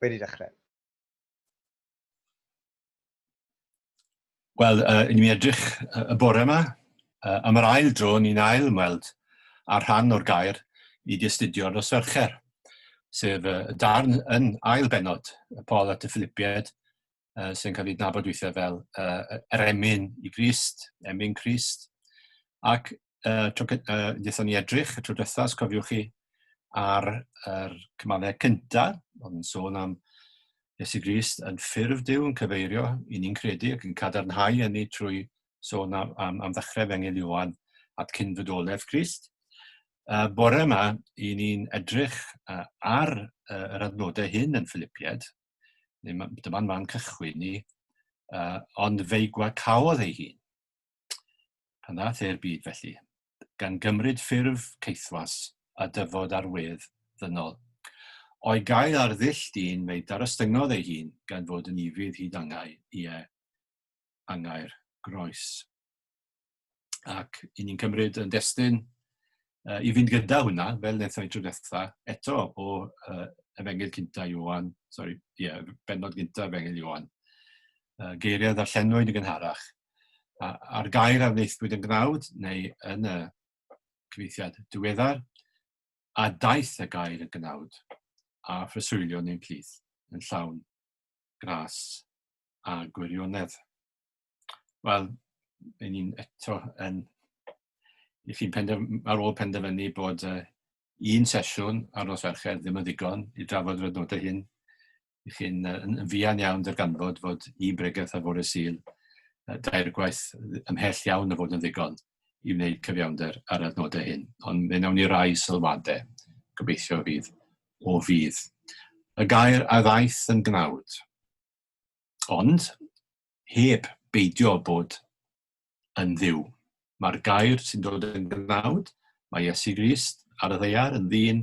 wedi dechrau. Wel, ni'n edrych y bore yma. Am yr ail dro, ni'n ail ymweld ar rhan o'r gair i astudio dros fercher, sef y darn yn ail benod, y Paul at y Philippiaid, sy'n cael ei nabod weithiau fel yr emyn i Grist, emyn Crist. Ac wnaethon ni edrych y tro diwethaf, os cofiwch chi, ar yr cymalau cyntaf, ond yn sôn am Iesu Grist yn ffurf Duw yn cyfeirio i ni'n credu ac yn cadarnhau hynny trwy sôn am ddechrau Efengyl Ioan at cynfydolaeth Crist. Bore yma, i ni'n edrych ar yr adnodau hyn yn Philippiaid, dyma'n man cychwyn ni, ond fe'i gwacawod ei hun. Pan ddaeth e'r byd felly, gan gymryd ffurf ceithwas a dyfod ar wedd ddynol. O'i gael ar ddull dyn fe'i darostyngodd ei hun gan fod yn ifydd hyd angau angau'r groes. Ac i ni'n cymryd yn destun i fynd gyda hwnna, fel wnaethon ni tro diwetha, eto o Efengyl cynta Ioan, benod cynta Efengyl Ioan, geiriau ddarllenwyd y gynharach. A'r gair a wnaethpwyd yn gnawd, neu yn y cyfeithiad diweddar, a daeth y gair yn gnawd, a phreswylio neu'n plith, yn llawn gras a gwirionedd. Wel, ni'n eto yn I chi'n ar ôl penderfynu bod un sesiwn ar nos Fercher ddim yn ddigon i drafod yr adnodau hyn. I chi'n yn fuan iawn darganfod fod un bregaeth a fore Sul, dair gwaith ymhell iawn o fod yn ddigon i wneud cyfiawnder ar adnodau hyn. Ond fe wnawn ni rai sylwadau, gobeithio fydd o fydd. Y gair a ddaeth yn gnawd, ond heb beidio bod yn dduw. Mae'r gair sy'n dod yn gnawd, mae Iesu Grist ar y ddaear yn ddyn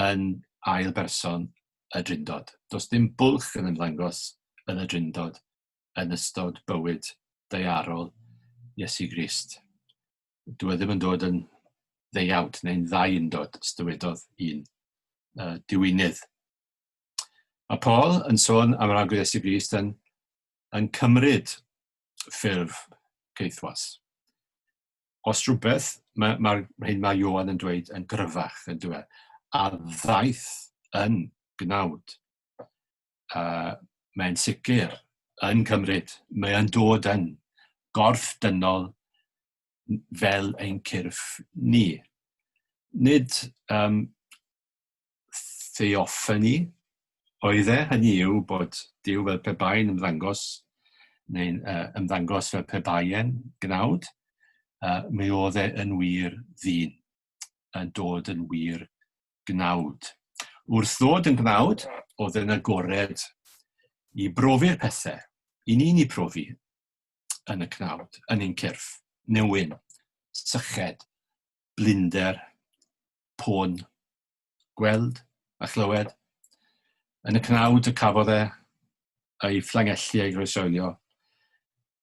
yn ail berson y drindod. Does dim bwlch yn ymddangos yn y drindod yn ystod bywyd daearol Iesu Grist. Dwi ddim yn dod yn ddeiawd neu'n ddau yn dod, dywedodd un diwynydd. Mae Paul yn sôn am yr agwedd Iesu Grist yn cymryd ffurf ceithwas. Os rhywbeth, mae'r hyn mae Ioan yn dweud yn gryfach, yn dweud, a ddaeth yn gnawd. Mae'n sicr yn cymryd, mae'n dod yn gorff dynol fel ein cyrff ni. Nid theophany oedd hynny yw bod Duw fel pe bai'n ymddangos, neu'n ymddangos fel pe bai'n gnawd. Mi oedd yn wir ddyn, yn dod yn wir gnawd. Wrth ddod yn gnawd, oedd yn agored i brofi'r pethau, i ni'n ei profi yn y gnawd, yn ein cyrff, newyn, syched, blinder, pôn, gweld a chlywed. Yn y gnawd y cafodd ei fflangellu ei groesoelio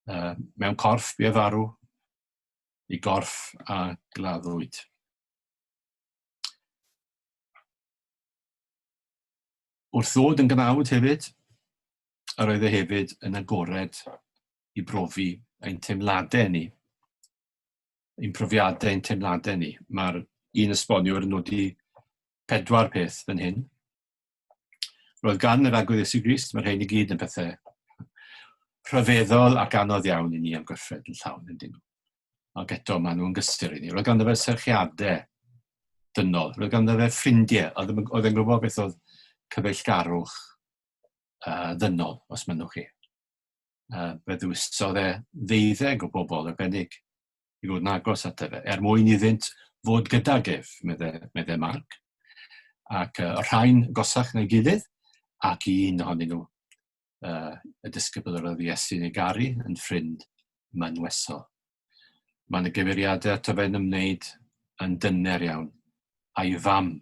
mewn corff bu farw, i gorff a gladdwyd. Wrth ddod yn gnawd hefyd, yr oedd hefyd yn agored i brofi ein teimladau ni, ein profiadau ein teimladau ni. Mae'r un esboniwr yn nodi 4 peth fan hyn. Roedd gan yr agwedd Iesu Grist, mae'r rhain i gyd yn pethau rhyfeddol ac anodd iawn i ni am gyffred yn llawn yn dyn nhw. Ac eto maen nhw'n gysur i ni. Roedd ganddo fe serchiadau dynol. Roedd ganddo fe ffrindiau. Oedd e'n gwybod beth oedd cyfeillgarwch ddynol, os mynnwch chi. Fe ddwysodd ddeuddeg o bobl arbennig i fod yn agos at fe. Mwyn iddynt fod gydag ef, medde Marc. Ac rhain gosach neu gilydd, ac un ohonyn nhw, y disgybl oedd Iesu'n ei garu, yn ffrind mynwesol. Mae'n y gyfeiriadau ato fe'n ymwneud yn dyner iawn a'i fam.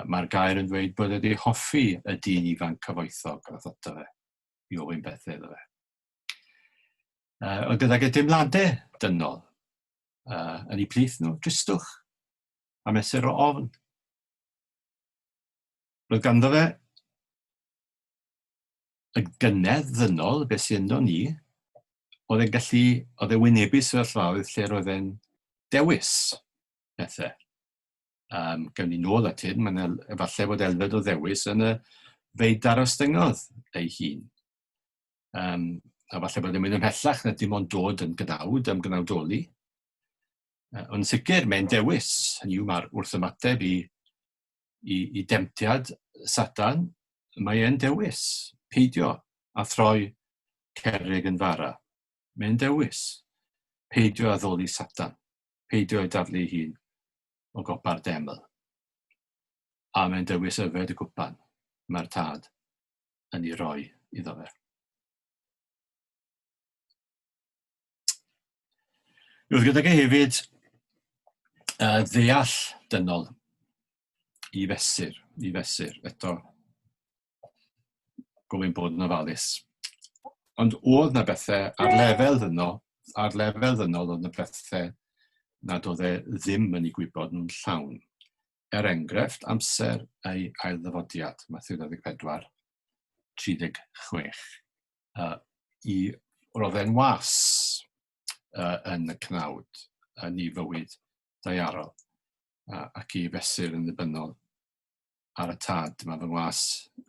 Mae'r gair yn dweud bod wedi hoffi y dyn ifanc cyfoethog oedd ato fe i ofyn bethau iddo fe. Oedd gydag y deimladau dynol yn ei plith nhw, dristwch a mesur o ofn. Roedd ganddo fe y gynedd ddynol, beth sy'n ynddo ni, oedd e wynebu sefyllfaoedd lle roedd e'n dewis pethau. Gawn ni nôl at hyn, efallai bod elfed o ddewis yn y feidar ostyngodd ei hun. A falle bod e'n mynd ymhellach na dim ond dod yn gnawd am gnawdoli. Ond sicr, mae'n dewis, hynny yw mae'r wrth ymateb i demtiad Satan, mae'n dewis peidio a throi cerrig yn fara. Mae'n dewis peidio a ddoli Satan, peidio a daflu ei hun o gopa'r deml. A mae'n dewis yfed y gwpan mae'r tad yn ei roi iddo fe. Roedd gydag e hefyd ddeall dynol i fesur, eto gofyn bod yn ofalus. Ond oedd na bethau ar lefel ddynol oedd na bethau nad oedd e ddim yn ei gwybod yn llawn. Enghraifft, amser ei ailddyfodiad, Mathew 24, 36. Roedd e'n was yn y cnawd yn ei fywyd daearol ac i fesur yn ddibynnol ar y tad. Mae fy ngwas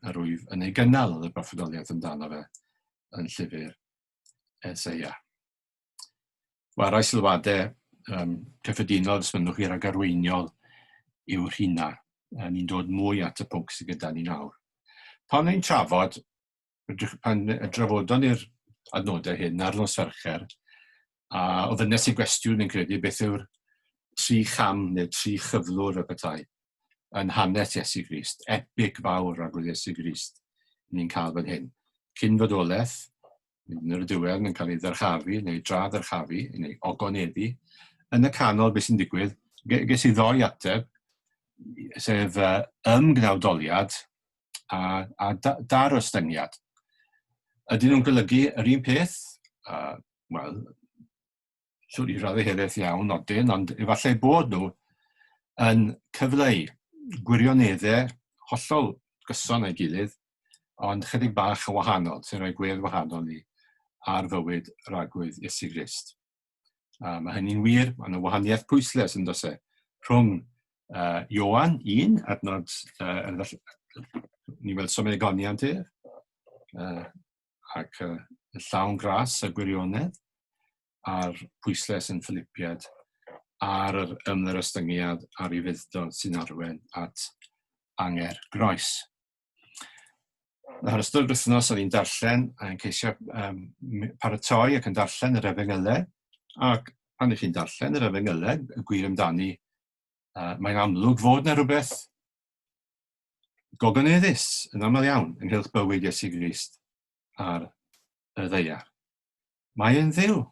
yr wyf yn ei gynnal oedd y broffwydoliaeth amdano fe yn llyfr Eseia. Rai sylwadau cyffredinol os mynnwch chi ragarweiniol yw'r hynna. Ni'n dod mwy at y pwnc sydd gyda ni nawr. Pan ni'n trafod, pan drafodon ni'r adnodau hyn ar nos Fercher, a ofynes i gwestiwn yn credu beth yw'r 3 cham neu 3 chyflwr y petai yn hanes Iesu Grist, epic fawr agwedd Iesu Grist ni'n cael fan hyn. Cyn fodolaeth, yn yr diwedd yn cael ei ddyrchafu neu dra-ddyrchafu neu ogoneddu. Yn y canol beth sy'n digwydd, ges i 2 ateb, sef ymgnawdoliad a darostyngiad. Ydyn nhw'n golygu yr un peth? Wel, siwr i raddau helaeth iawn nodyn, ond efallai bod nhw yn cyfleu gwirioneddau hollol gyson ei gilydd, ond chydig bach yn wahanol, sy'n rhoi gwedd wahanol ni ar fywyd ragwydd Iesu Grist. Mae hynny'n wir, mae yna wahaniaeth pwysles yn dos e, rhwng Ioan 1, adnod, ni weld somegoniant ac llawn gras y gwirionedd, a'r pwysles yn Philippiad, a'r ymddyrostyngiad a'r ei fuddod sy'n arwen at anger groes. Ar ystod wythnos o'n i'n darllen, yn ceisio paratoi ac yn darllen yr Efengylau, ac pan ych chi'n darllen yr Efengylau, y gwir amdani, mae'n amlwg fod na rhywbeth gogoneddus yn aml iawn ynghylch bywyd Iesu Grist ar y ddaear. Mae'n Dduw.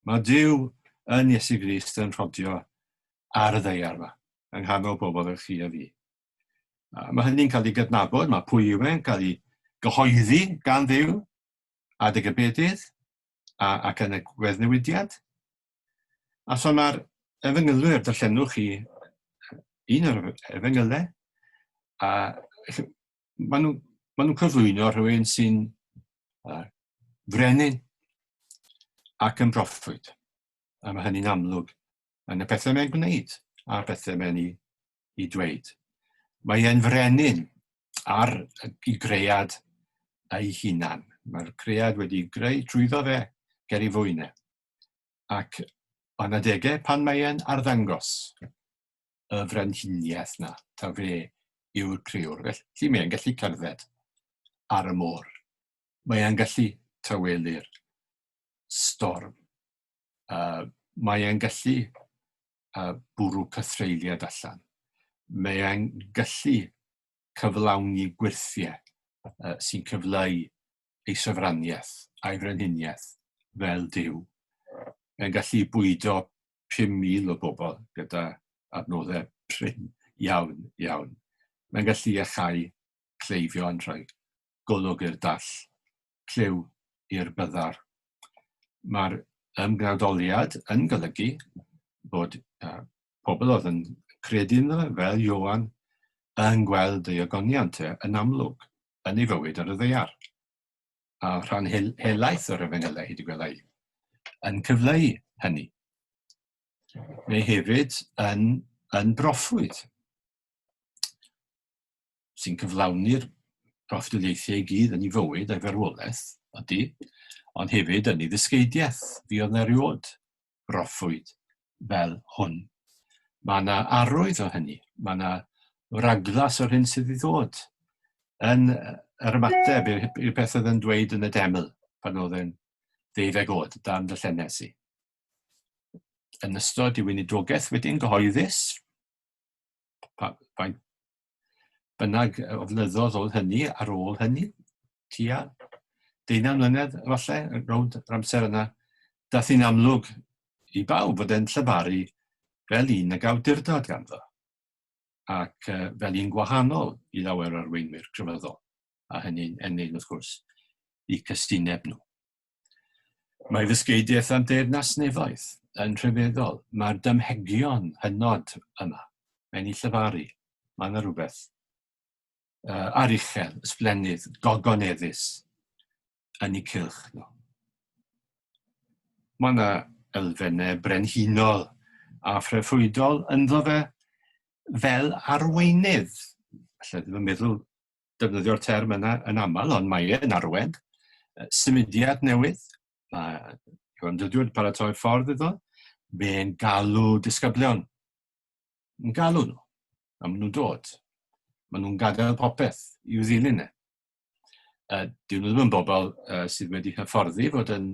Mae Duw yn Iesu Grist yn rhodio ar y ddaear yma, yng nghanol bobl fel chi a fi. Mae hynny'n cael ei gydnabod, mae pwy yw e'n cael ei gyhoeddi gan Dduw a dy gybedydd ac yn y gweddnewidiad. A so mae'r Efengylwyr, darllenwch chi un o'r Efengylau, a maen nhw'n cyflwyno rhywun sy'n frenin ac yn proffwyd. A mae hynny'n amlwg yn y pethau mae'n gwneud a'r pethau mae'n ei dweud. Mae e'n frenin ar ei greiad ei hunan. Mae'r creiad wedi greu trwyddo fe ger ei fwynau. Ac o'n adegau pan mae e'n arddangos y frenhiniaeth na, ta fe yw'r criwr. Felly mae'n gallu cerdded ar y môr. Mae'n gallu tawelu'r storm. Mae'n gallu bwrw cythreiliad allan. Mae'n gallu cyflawni gwirthiau sy'n cyfleu ei syfraniaeth a'i frenhiniaeth fel Duw. Mae'n gallu bwydo 5,000 o bobl gyda adnoddau prin iawn. Mae'n gallu achau cleifion rhoi golwg i'r dall, cliw i'r byddar. Mae'r ymgnawdoliad yn golygu bod pobl oedd yn credu ynddo fel Ioan yn gweld ei ogoniant yn amlwg yn ei fywyd ar y ddaear. a rhan helaeth o'r Efengylau hyd y gwelai yn cyfleu hynny. Neu hefyd yn broffwyd, sy'n cyflawni'r proffwydoliaethau i gyd yn ei fywyd a'i farwolaeth, ydy, ond hefyd yn ei ddysgeidiaeth, fuodd na eriod broffwyd fel hwn. Mae yna arwydd o hynny, mae yna raglas o'r hyn sydd i ddod yn yr ymateb i'r peth oedd yn dweud yn y deml pan oedd yn 12 oed dan dyllenesi. Yn ystod i weinidogaeth wedi'n gyhoeddus, faint bynnag o flynyddoedd oedd hynny ar ôl hynny, tua 19 mlynedd efallai, rownd yr amser yna, daeth hi'n amlwg i bawb fod e'n llyfaru fel un ag awdurdod ganddo, ac fel un gwahanol i lawer o'r arweinwyr crefyddol, a hynny'n ennyn wrth gwrs i cystuneb nhw. Mae ddysgeidiaeth am deyrnas nefoedd yn rhyfeddol. Mae'r dymhegion hynod yma, mae'n ei llyfaru. Mae yna rhywbeth aruchel, ysblennydd, gogoneddus yn eu cylch nhw. Mae yna elfennau brenhinol a phreswylio ynddo fe fel arweinydd. Felly ddim yn meddwl defnyddio'r term yna yn aml, ond mae e'n arwain. Symudiad newydd, mae ymddydiwyd paratoi'r ffordd iddo, fe'n galw disgyblion. Yn galw nhw, a maen nhw'n dod. Maen nhw'n gadael popeth i'w ddilyn e. Dyn nhw ddim yn bobl sydd wedi hyfforddi fod yn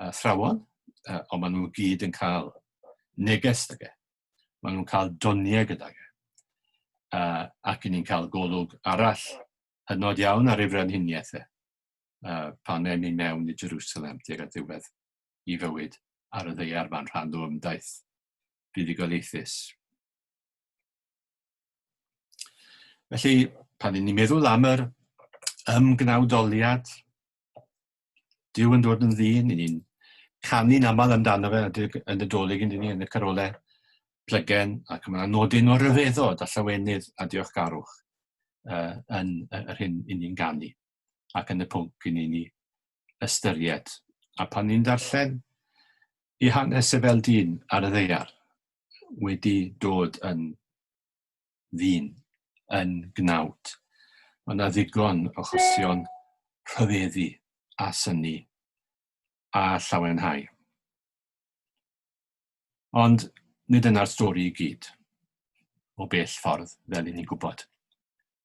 athrawon, ond maen nhw gyd yn cael neges gydag e. Maen nhw'n cael doniau gydag e. Ac yn ni'n cael golwg arall hynod iawn ar ei frenhiniaeth e. Pan e'n ni mewn i Jerusalem tuag at ddiwedd i fywyd ar y ddaear ma'n rhan o ymdaith buddugoliaethus. Felly, pan ni'n meddwl am yr ymgnawdoliad, Duw yn dod yn ddyn, ni'n canu'n aml amdano fe yn y dolyg yn ni yn y carolau plygen, ac mae'n nodyn o ryfeddod a llawenydd a diolchgarwch yn yr hyn i ni'n ganu, ac yn y pwnc i ni'n ystyried. A pan ni'n darllen i hanes y fel dyn ar y ddaear wedi dod yn ddyn, yn gnawd, mae yna ddigon o chosion rhyfeddu a synnu a llawenhau. Ond nid yna'r stori i gyd o bell ffordd fel i ni'n gwybod.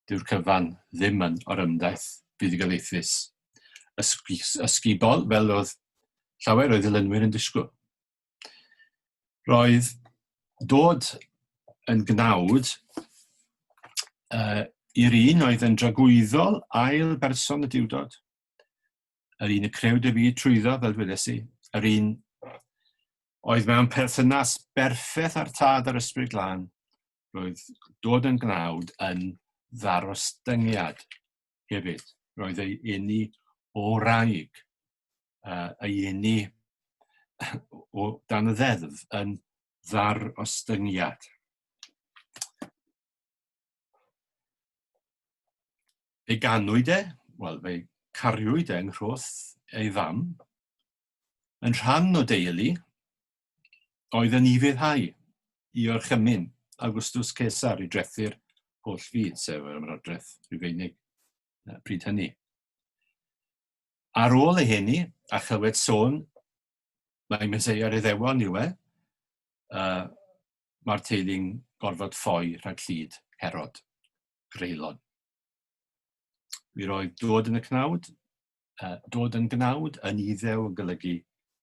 Dyw'r cyfan ddim yn o'r ymdaith buddugoliaethus ysgubol fel oedd llawer o'i ddilynwyr yn disgwyl. Roedd dod yn gnawd i'r un oedd yn dragwyddol ail berson y diwdod. Yr un y crewd y byd trwyddo, fel dwedes i. Yr un oedd mewn perthynas berffaith ar tad ar ysbryd glân. Roedd dod yn gnawd yn ddarostyngiad hefyd. Roedd ei eni o wraig, ei eni o dan y ddeddf yn ddarostyngiad. Ei ganwyd e, wel, fe'i cariwyd e yng nghroth ei fam, yn rhan o deulu oedd yn ei fyddhau i orchymyn Augustus Caesar i drethu'r holl fyd, sef yr ymerodraeth Rhufeinig pryd hynny. Ar ôl ei hynny, a chlywed sôn, mae Meseia ar Iddewon yw e, mae'r teulu'n gorfod ffoi rhag llyd Herod, greulon. Mi roedd dod yn y gnawd, dod yn gnawd yn iddew yn golygu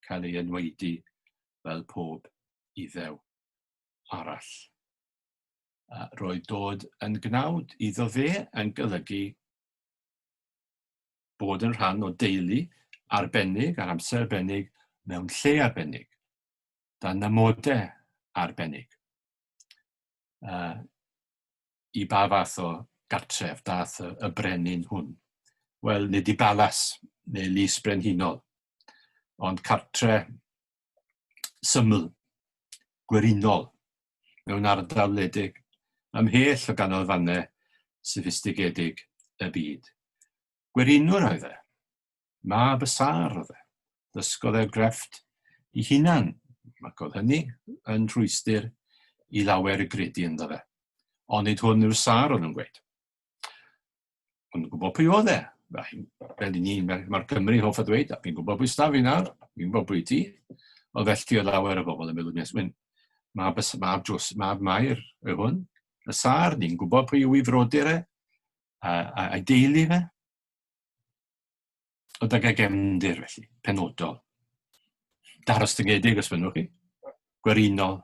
cael ei enwedu fel pob iddew arall. Roedd dod yn gnawd iddo fe yn golygu bod yn rhan o deulu arbennig ar amser arbennig mewn lle arbennig, dan amodau arbennig. I ba fath o gartref daeth y brenin hwn? Wel, nid i balas neu lys brenhinol, ond cartre syml, gwirionedd, mewn ardal wledig, ymhell o ganolfannau soffistigedig y byd. Gwerinwr oedd e, mab y sar oedd e. Ddysgodd e'r grefft ei hunan, ac oedd hynny yn rhwystyr i lawer y gredu ynddo fe. Ond nid hwn yw'r sar o'n nhw'n gweud. Ond gwybod pwy oedd e? Fel i ni, mae'r Cymru hoff a dweud, fi'n gwybod pwy staf fi nawr, fi'n gwybod pwy ti. O felly o lawer o bobl yn meddwl, mab Mair yw hwn, y sar, ni'n gwybod pwy yw ei frodyr e, a'i deulu fe. O dag ag gefndir felly, penodol. Daros dyngedig os fynwch chi. Gwerinol,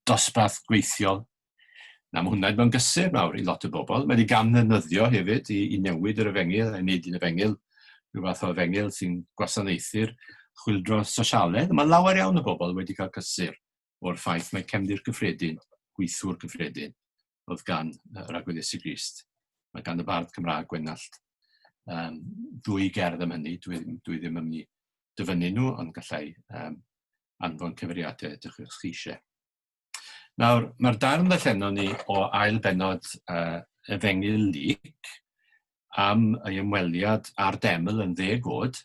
dosbarth gweithiol. Na, mae hwnna'n mewn gysur mawr i lot o bobl. Mae wedi gamddefnyddio hefyd i newid yr efengil, a wneud un efengil, rhyw fath o efengil sy'n gwasanaethu'r chwyldro sosialedd. Mae lawer iawn o bobl wedi cael cysur o'r ffaith mae cefndir cyffredin, gweithwyr cyffredin, oedd gan yr Agwedd Iesu Grist. Mae gan y bardd Cymraeg Gwenallt ddwy gerdd am hynny, dwi ddim yn mynd i dyfynnu nhw, ond gallai anfon cyfeiriadau ydych chi eisiau. Nawr, mae'r darn ddarllenon ni o ail benod efengil lyc am ei ymweliad a'r deml yn 10 oed,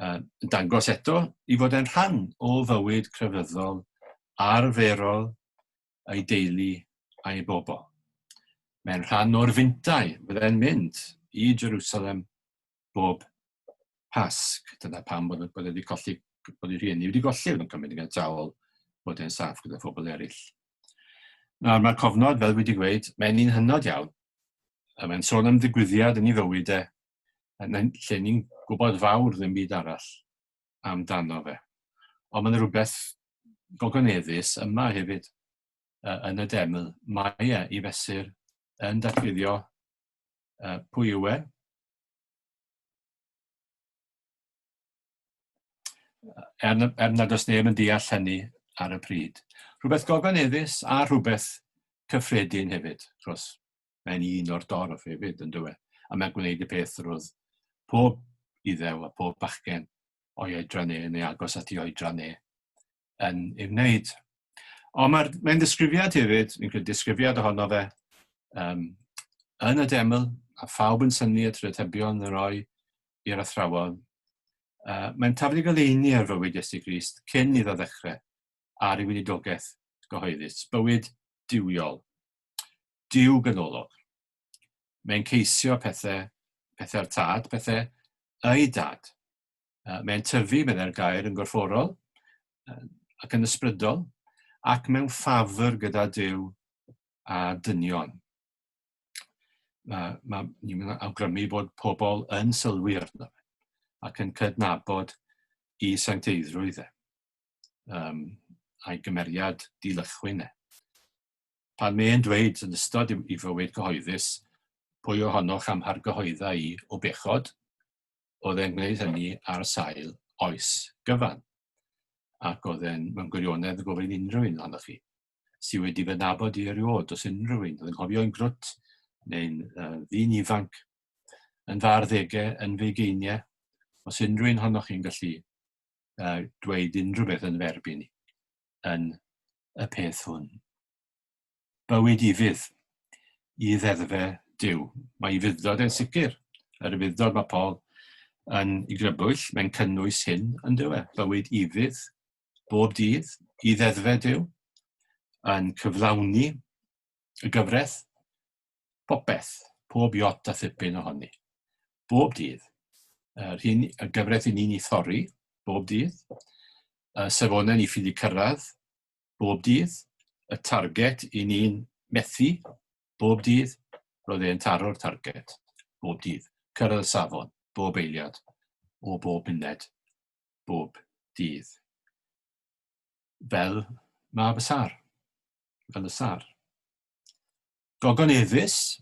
yn dangos eto i fod e'n rhan o fywyd crefyddol arferol ei deulu a'i bobl. Mae'n rhan o'r fyntau fydde'n mynd i Jerusalem bob Pasg. Dyna pam bod wedi colli, bod ei rhieni wedi golli, yn cymryd yn tawl bod e'n saff gyda phobl eraill. Nawr, mae'r cofnod, fel wedi gweud, mae'n un hynod iawn. Mae'n sôn am ddigwyddiad yn ei fywydau, lle ni'n gwybod fawr ddim byd arall amdano fe. Ond mae'n rhywbeth gogoneddus yma hefyd yn y deml. Mae i fesur yn datguddio pwy yw e. Er nad oes neb yn deall hynny ar y pryd. Rhywbeth gogoneddus a rhywbeth cyffredin hefyd, achos mae'n un o'r dorf hefyd yn dywe. A mae'n gwneud y peth roedd pob iddew a pob bachgen o'i oedran e neu agos at ei oedran e yn ei wneud. Ond mae'n disgrifiad hefyd, fi'n credu disgrifiad ohono fe yn y deml, a phawb yn synnu at rytebion yn rhoi i'r athrawon. Mae'n tafod i goleini ar fywyd Iesu Grist cyn iddo ddechrau ar ei weinidogaeth gyhoeddus. Bywyd diwiol, diw ganolog. Mae'n ceisio pethau'r tad, pethau ei dad. Mae'n tyfu meddai'r gair yn gorfforol ac yn ysbrydol, ac mewn ffafr gyda Duw a dynion. Ni'n awgrymu bod pobl yn sylwi arno fe ac yn cydnabod i sancteiddrwydd a'i gymeriad dilychwyn e. Pan mae'n dweud yn ystod i fywyd gyhoeddus pwy ohonoch am hargyhoedda i o bechod, oedd e'n gwneud hynny ar sail oes gyfan. Ac oedd e'n mewn gwirionedd gofyn unrhyw un ohonoch chi sydd wedi fy nabod i eriod os unrhyw un. Oedd e'n cofio ein grwt neu'n ddyn ifanc yn farddegau, yn feigeiniau, os unrhyw un ohonoch chi'n gallu dweud unrhyw beth yn ferbyn ni yn y peth hwn. Bywyd ifydd i ddeddfe Duw. Mae i fuddod yn sicr. Yr fuddod mae Paul yn ei grybwyll, mae'n cynnwys hyn yn dywe. Bywyd ifydd bob dydd i ddeddfe Duw, yn cyflawni y gyfraith, popeth, pob iot a thipyn ohoni. Bob dydd. Y gyfraith i ni'n ei thorri, bob dydd. Y safonau ni ffili cyrraedd, bob dydd. Y target i ni'n methu, bob dydd. Roedd e'n taro'r target, bob dydd. Cyrraedd y safon, bob eiliad, o bob muned, bob dydd. Fel mab y sar. Fel y sar. Gogoneddus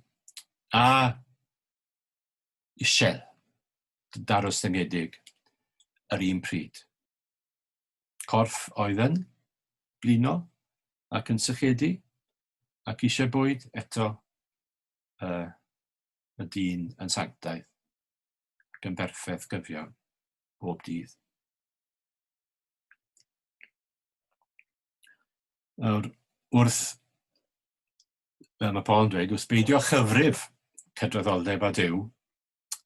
a isiel, daros dyngedig yr un pryd. Corff oedden, blino ac yn sychedu, ac eisiau bwyd eto y dyn yn sanctaidd ac yn berffaith gyfiawn bob dydd. Wrth, mae Paul yn dweud, wrth beidio chyfrif cydraddoldeb a Duw,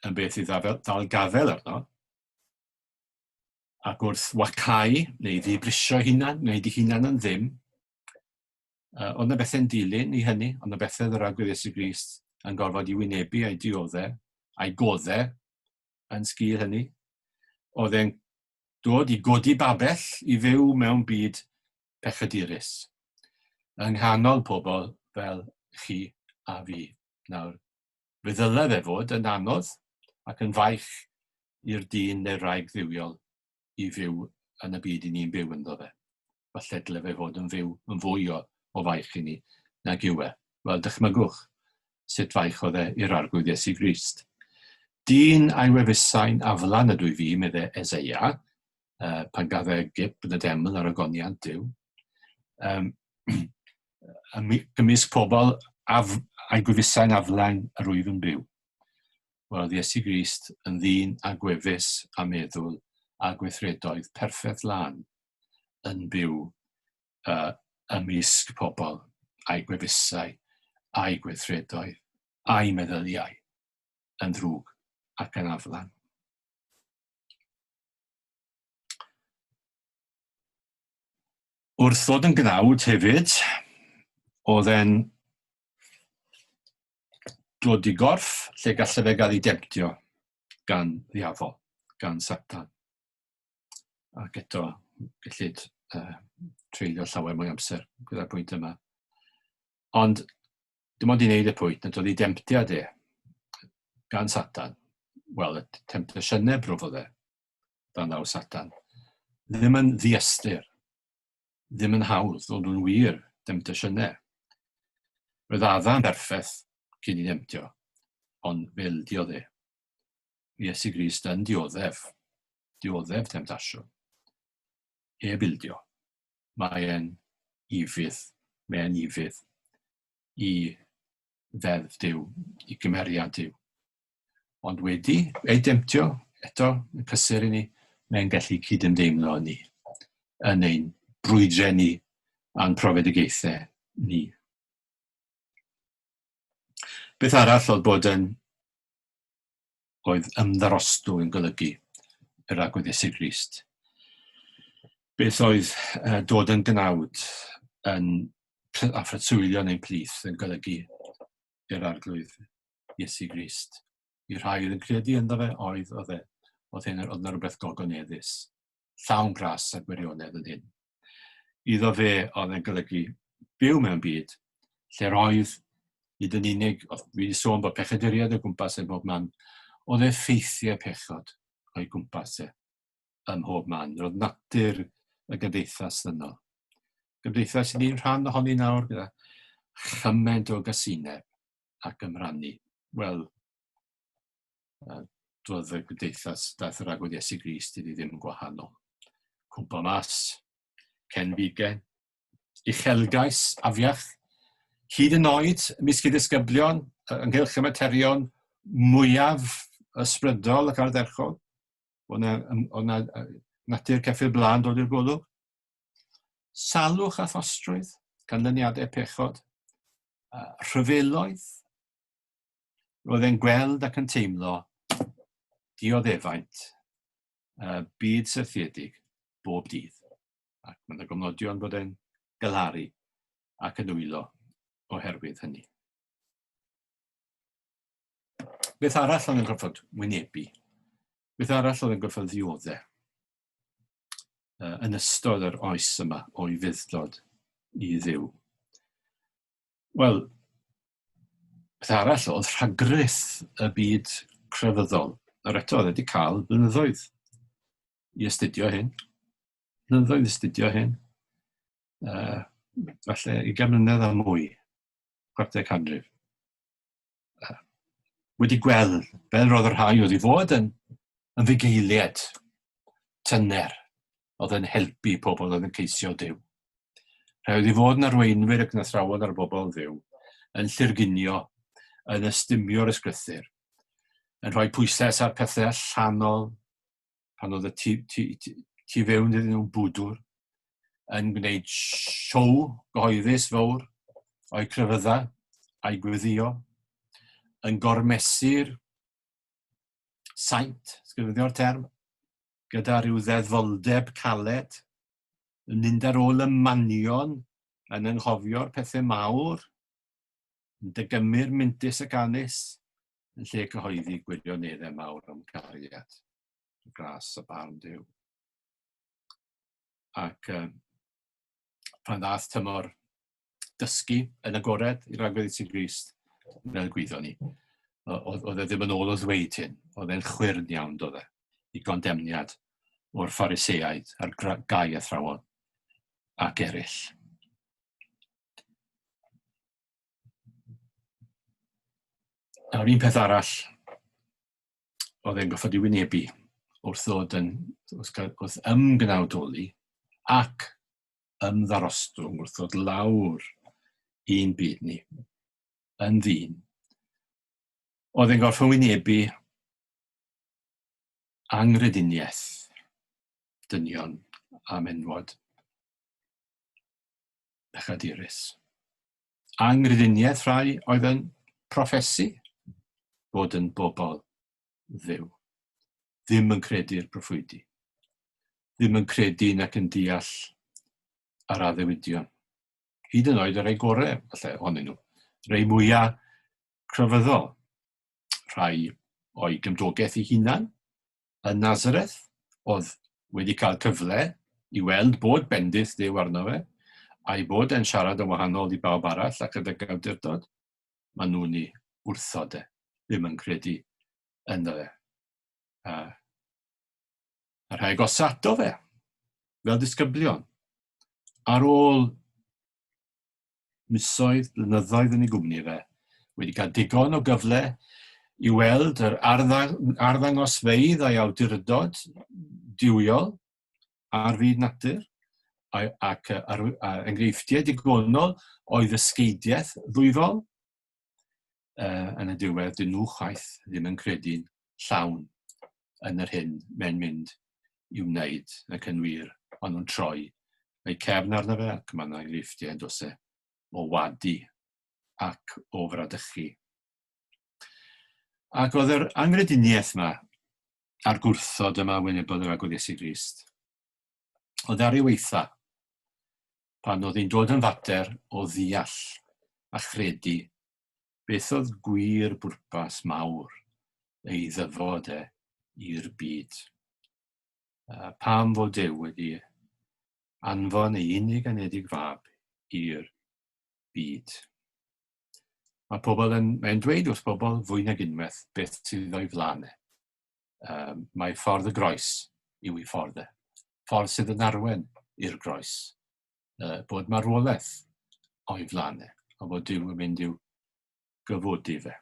yn beth i ddal gafel arno, ac wrth wacau neu ddibrisio hunan, neu di hunan yn ddim, ond y bethau'n dilyn i hynny, ond y bethau yr agwedd Iesu Grist yn gorfod i wynebu a'i dioddau, a'i goddau yn sgil hynny. Oedd e'n dod i godi babell i fyw mewn byd pechadurus, yng nghanol pobl fel chi a fi. Nawr, fe ddylai fe fod yn anodd ac yn faich i'r dyn neu'r wraig dduwiol i fyw yn y byd i ni'n byw ynddo fe. Falle dyle fe fod yn fyw yn fwy o faich i ni nag yw e. Wel, dychmygwch sut faich oedd e i'r arglwydd Iesu Grist. Dyn a'i wefusau'n aflan ydw i fi, meddai Eseia, pan gath e gip yn y deml ar ogoniant Duw. Gymysg pobl a'i gwefusau'n aflan yr wyf yn byw. Wel, Iesu Grist yn ddyn a gwefus a meddwl a gweithredoedd perffaith llawn yn byw ymysg pobl a'i gwefusau, a'i gweithredoedd, a'i meddyliau yn ddrwg ac yn aflan. Wrth ddod yn gnawd hefyd, oedd e'n dod i gorff lle gallai fe gael ei demptio gan ddiafol, gan Satan. Ac eto, gallid treulio llawer mwy amser gyda'r pwynt yma. Ond, dim ond i wneud y pwynt, nad oedd ei demptiad gan Satan. Wel, y temptasiynau brofodd dan ddaw Satan. Ddim yn ddiystyr, ddim yn hawdd, ond yn wir temptasiynau. Roedd adda'n berffaith cyn i demptio, ond fel diodd e. Iesu Grist yn dioddef temptasiwn. Bildio. Mae'n ifydd i ddeddf Duw, i gymeriad Duw. Ond wedi ei demptio, eto, yn cysur i ni, mae'n gallu cydymdeimlo ni, yn ein brwydrau ni, a'n profedigaethau ni. Beth arall oedd oedd ymddarostw yn golygu yr agwedd Iesu Grist. Beth oedd dod yn gnawd a phreswylio neu'n plith yn golygu i'r arglwydd Iesu Grist. I rhai oedd yn credu ynddo fe, oedd yna rhywbeth gogoneddus, llawn gras a gwirionedd yn hyn. Iddo fe oedd yn golygu byw mewn byd lle roedd hyd yn unig, fi wedi sôn bod pechaduriad o gwmpas yn bob man, oedd effeithiau pechod o'i gwmpas ym mhob man. Roedd natur y gymdeithas yno. Gymdeithas i ni'n rhan ohoni nawr gyda chymaint o gasineb ac ymrannu. Wel, doedd y gymdeithas daeth yr agwedd Iesu Grist iddi ddim yn gwahanol. Cwmpo mas, cenfigen, uchelgais, afiach, hyd yn oed ymysg y disgyblion, ynghylch y materion mwyaf ysbrydol ac ardderchol. O'na natur ceffyl blaen dod i'r golwg. Salwch a thosrwydd, canlyniadau pechod, rhyfeloedd. Roedd e'n gweld ac yn teimlo dioddefaint, byd syrthiedig, bob dydd. Ac mae'n gofnodion bod e'n galaru ac yn wylo oherwydd hynny. Beth arall oedd yn gorfod wynebu? Beth arall oedd yn gorfod ddioddau? Yn ystod yr oes yma o'i fuddlod i Dduw. Wel, beth arall oedd rhagryth y byd crefyddol. Yr eto oedd wedi cael blynyddoedd i astudio hyn. Blynyddoedd i astudio hyn. Falle 20 mlynedd a mwy. Chwarter canrif. Wedi gweld fel roedd yr rhai oedd i fod yn fugeiliad tyner. Oedd yn helpu pobl oedd yn ceisio Duw. Rhaid oedd i fod yn arweinwyr ac yn athrawon ar bobl Dduw, yn llyrgunio, yn ystymio'r ysgrythyr, yn rhoi pwysles ar pethau allanol, pan oedd y tu fewn iddyn nhw'n bwdwr, yn gwneud siow gyhoeddus fawr o'i crefyddau a'i gweddio, yn gormesu'r saint, sgrifennu'r term, gyda rhyw ddeddfoldeb caled, yn mynd ar ôl y manion, yn anghofio'r pethau mawr, yn dygymur myntus ac anus, yn lle cyhoeddi gwirioneddau mawr am cariad, gras a barn Duw. Ac pan ddaeth tymor dysgu yn agored i'r agwedd Iesu Grist, fel gwyddo ni, oedd e ddim yn ôl o ddweud hyn, oedd e'n chwyrn iawn doedd e, i gondemniad o'r Phariseaid a'r gai athrawon ac eraill. Nawr un peth arall, oedd e'n goffod i wynebu wrth ymgnawdoli ac ymddarostwng wrth ddod lawr i'n byd ni, yn ddyn. Oedd e'n gorfod wynebu angrydiniaeth, dynion a menwod bechadurus. Angrydiniaeth rhai oedd yn proffesu bod yn bobl Dduw. Ddim yn credu'r proffwydi. Ddim yn credu nac yn deall yr addewidion. Hyd yn oed y rhai gorau, falle, ohonyn nhw. Rhai mwyaf crefyddol. Rhai o'i gymdogaeth ei hunan yn Nazareth, oedd wedi cael cyfle i weld bod bendith Duw arno fe, a'i bod e'n siarad yn wahanol i bawb arall ac yn y awdurdod, maen nhw'n ei wrthod e, ddim yn credu ynddo fe. A rhai gosato fe, fel disgyblion, ar ôl misoedd, blynyddoedd yn ei gwmni fe, wedi cael digon o gyfle i weld yr arddangosfeydd a'i awdurdod diwiol ar fyd natur, ac enghreifftiau digonol o'i ddysgeidiaeth ddwyfol. Yn y diwedd, dyn nhw chwaith ddim yn credu'n llawn yn yr hyn mae'n mynd i wneud ac yn wir, ond nhw'n troi eu cefn arno fe ac mae yna enghreifftiau yn dos e o wadu ac o fradychu. Ac oedd yr angrydiniaeth yma a'r gwrthod yma wynebodd yr agwedd Iesu Grist. Oedd ar ei weitha pan oedd hi'n dod yn fater o ddeall a chredu beth oedd gwir bwrpas mawr ei ddyfod e i'r byd. Pam fod Duw wedi anfon ei unig anedig fab i'r byd. Mae pobl mae'n dweud wrth bobl fwy nag unwaith beth sydd o'i flaen e. Mae ffordd y groes yw ei ffordd e. Ffordd sydd yn arwen i'r groes. Bod marwolaeth o'i flaen e, a bod Duw yn mynd i'w gyfodi fe.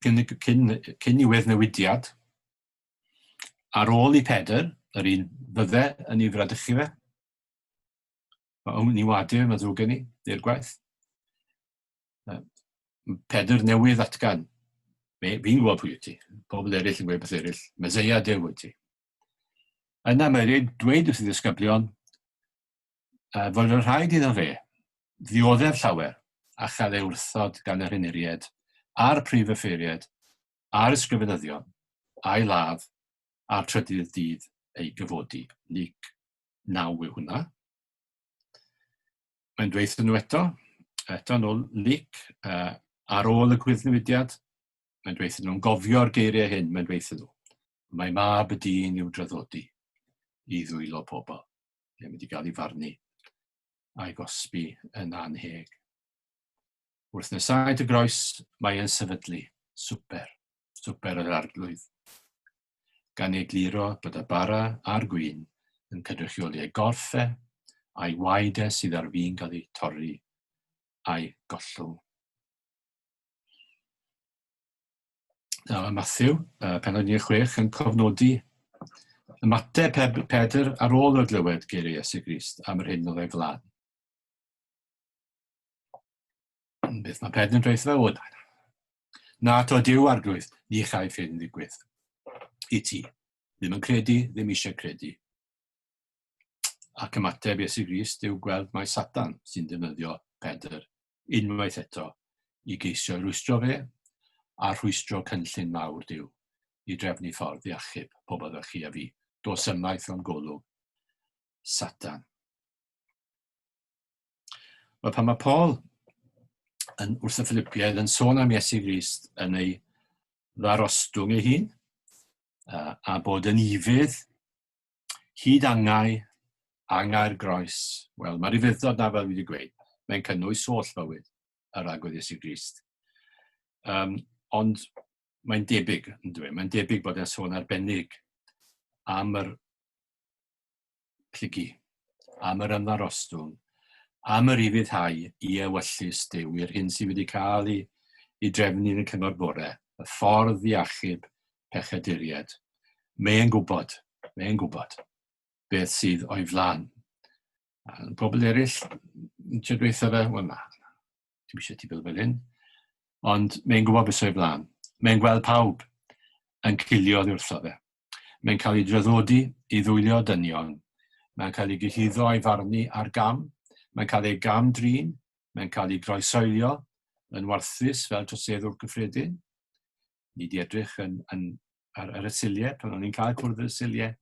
Cyn iwedd newidiad, ar ôl i Pedr, yr un fydde yn ei fradychu fe, ni wadur mae ddrwg gen i, i'r gwaith. Pedr newydd atgan. Fi'n gwybod pwy wyt ti. Pobl eraill yn gweud beth eraill. Meseia Duw wyt ti. Yna mae'n dweud wrth i ddisgyblion fod yn rhaid iddo fe ddioddef llawer a chael ei wrthod gan yr huniried a'r prif offeiriad, a'r ysgrifenyddion, a'i ladd, a'r trydydd dydd ei gyfodi. Luc 9 yw hwnna. Mae'n dweud nhw eto nôl Luc, ar ôl y gwyddnewidiad, mae'n dweud nhw'n gofio'r geiriau hyn, mae'n dweud nhw. Mae mab y dyn i'w draddodi i ddwylo pobl. Mae'n wedi cael ei farnu a'i gosbi yn anheg. Wrth nesaid y groes, mae yn sefydlu swper yr arglwydd. Gan ei gliro bod y bara a'r gwyn yn cynrychioli ei gorffe, a'i waedau sydd ar fin cael ei torri, a'i gollwng. Nawr, Matthew, pennod 6, yn cofnodi ymateb Pedr ar ôl y glywed geiriau Iesu Grist am yr hyn oedd ei flaen. Beth mae Pedr yn dweud fe o? Na to Duw arglwydd, ni chaiff hyn ddigwydd. I ti. Ddim yn credu, ddim eisiau credu. Ac ymateb Iesu Grist yw gweld mae Satan sy'n defnyddio Pedr unwaith eto i geisio rwystro fe, a rhwystro cynllun mawr Duw i drefnu ffordd i achub pobl fel chi a fi. Dos ymaith o'n golwg Satan. Wel, pan mae Paul wrth y Philippiaid yn sôn am Iesu Grist yn ei ddarostwng ei hun, a bod yn ifydd, hyd angau'r groes. Wel, mae'r ifuddod na fel wedi gweud, mae'n cynnwys holl bywyd yr agwedd Iesu Grist. Ond mae'n debyg, mae'n debyg bod e'n sôn arbennig am yr plygu, am yr ymddarostwng, am yr ifuddhau i ewyllus Duw, i'r hyn sydd wedi cael i drefnu yn y cyngor bore, y ffordd i achub pechaduriaid. Mae'n gwybod beth sydd o'i flaen. Pobl eraill, eisiau dweutho fe, wel na, dim eisiau ti bil fel hyn, ond mae'n gwybod beth sydd o'i flaen. Mae'n gweld pawb yn cilio wrtho fe. Mae'n cael ei draddodi i ddwylio dynion. Mae'n cael ei gyhuddo a'i farnu ar gam. Mae'n cael ei gam drin. Mae'n cael ei groesoelio yn warthus fel troseddwr gyffredin. Ni di edrych ar y siliau, pan o'n i'n cael cwrdd y siliau,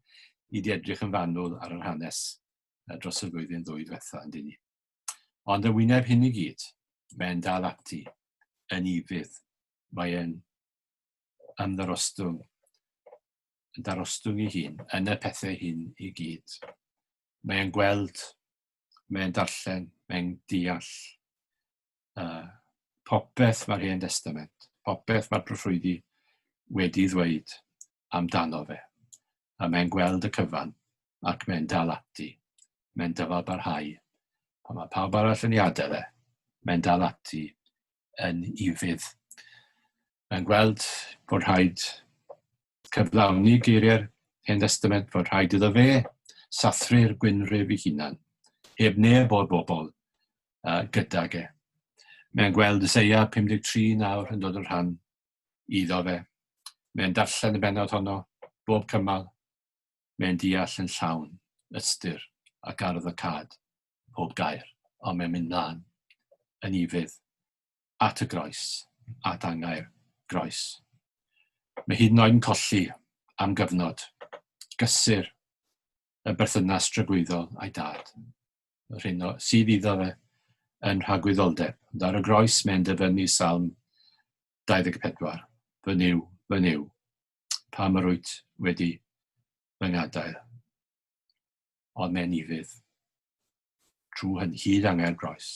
i di edrych yn fanwl ar yr hanes dros y flwyddyn ddwy diwetha yn dyn ni. Ond y wyneb hyn i gyd, mae'n dal ati yn ifydd. Mae'n ymddarostwng ei hun, yn y pethau hyn i gyd. Mae'n gweld, mae'n darllen, mae'n deall popeth mae'r Hen Testament, popeth mae'r proffwydi wedi ddweud amdano fe. A mae'n gweld y cyfan ac mae'n dal ati. Mae'n dyfal barhau. Pan mae pawb arall yn ei adael e, mae'n dal ati yn ifydd. Mae'n gweld bod rhaid cyflawni geiriau'r Hen Testament, bod rhaid iddo fe sathru'r gwynrhyw ei hunan, heb neb o'r bobl gydag e. Mae'n gweld Eseia 53 nawr yn dod yn rhan iddo fe. Mae'n darllen y bennod honno, bob cymal. Mae'n deall yn llawn, ystyr ac arddocad pob gair, ond mae'n mynd mlaen yn ifydd at y groes, at angau'r groes. Mae hyd yn oed yn colli am gyfnod, gysur y berthynas dragwyddol a'i dad. Yr hyn sydd iddo fe yn rhagwyddoldeb. Ond ar y groes mae'n dyfynnu Salm 24. Fy niw, pa mae'r wyt wedi fy ngadael. Ond mae'n ifydd trwy hyd angau'r groes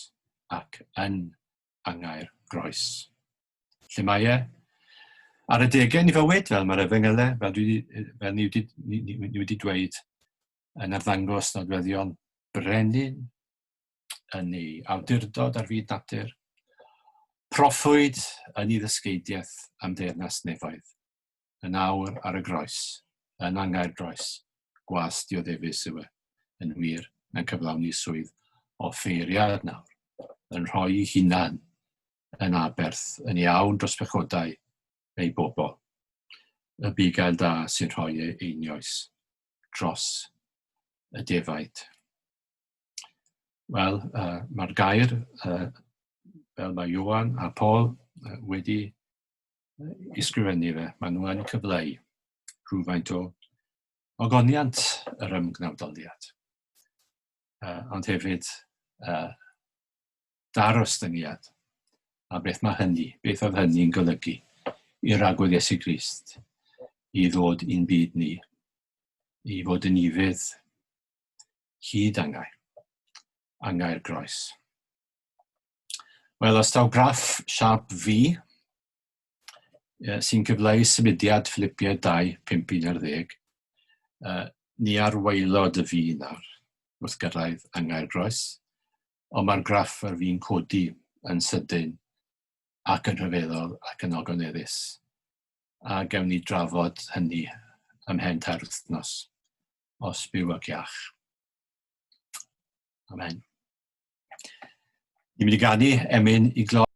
ac yn angau'r groes. Lle mae e? Ar y degau i fywyd, fel mae'r efengylau, fel ni wedi dweud, yn arddangos nodweddion brenin, yn ei awdurdod ar fyd natur, proffwyd yn ei ddysgeidiaeth am deyrnas nefoedd, yn awr ar y groes, yn angau'r groes, gwas dioddefus yw e, yn wir, yn cyflawni swydd o ffeiriad nawr, yn rhoi ei hunan yn aberth, yn iawn dros pechodau ei bobl. Y bugail da sy'n rhoi ei einioes dros y defaid. Wel, mae'r gair, fel mae Ioan a Paul wedi ysgrifennu fe, maen nhw yn cyfleu rhywfaint o ogoniant yr ymgnawdoliad. Ond hefyd darostyngiad. A beth mae hynny, beth oedd hynny'n golygu i'r agwedd Iesu Grist i ddod i'n byd ni, i fod yn ifydd hyd angau'r groes. Wel, os taw graff siarp fi sy'n cyfleu symudiad Philippiaid 2, 5-11, ni arwaelod y fi nawr wrth gyrraedd angau'r groes, ond mae'r graff ar fi'n codi yn sydyn ac yn rhyfeddol ac yn ogoneddus. A gewn ni drafod hynny ymhen tair wythnos os byw ac iach. Amen. Ni'n mynd i ganu emyn i gloi.